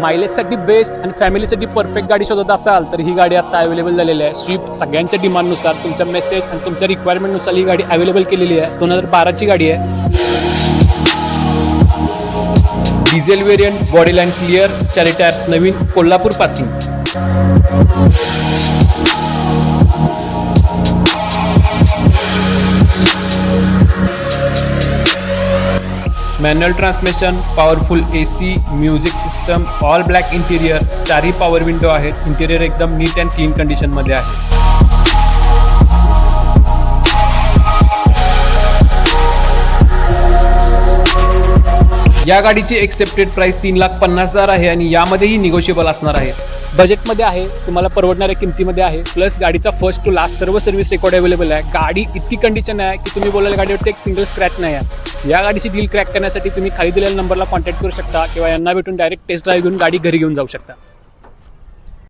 मायलेजसाठी best आणि फॅमिलीसाठी perfect गाडी शोधत असाल तर ही गाडी आता अवेलेबल झालेली आहे. स्विफ्ट सगळ्यांच्या डिमांडनुसार, तुमच्या मेसेज आणि तुमच्या रिक्वायरमेंटनुसार ही गाडी अवेलेबल केलेली आहे. 2012ची गाडी आहे. Diesel variant, body line clear, 4 tyres नवीन, Kolhapur passing. Manual transmission, powerful AC, music system, all black interior, 4ही power window आहेत. इंटिरियर एकदम नीट अँड क्लीन कंडिशनमध्ये आहे. या गाडीची एक्सेप्टेड प्राइस 3,50,000 आहे आणि यामध्येही निगोशिएबल असणार आहे. बजेटमध्ये आहे, तुम्हाला परवडणाऱ्या किमतीमध्ये आहे. प्लस गाडीचा फर्स्ट टू लास्ट सर्व सर्व्हिस रेकॉर्ड अवेलेबल आहे. गाडी इतकी कंडिशन आहे की तुम्ही बोलायला गाडीवरती एक सिंगल स्क्रॅच नाही आहे. या गाडीची डील क्रॅक करण्यासाठी तुम्ही खाली दिलेल्या नंबरला कॉन्टॅक्ट करू शकता किंवा यांना भेटून डायरेक्ट टेस्ट ड्राईव्ह घेऊन गाडी घरी घेऊन जाऊ शकता.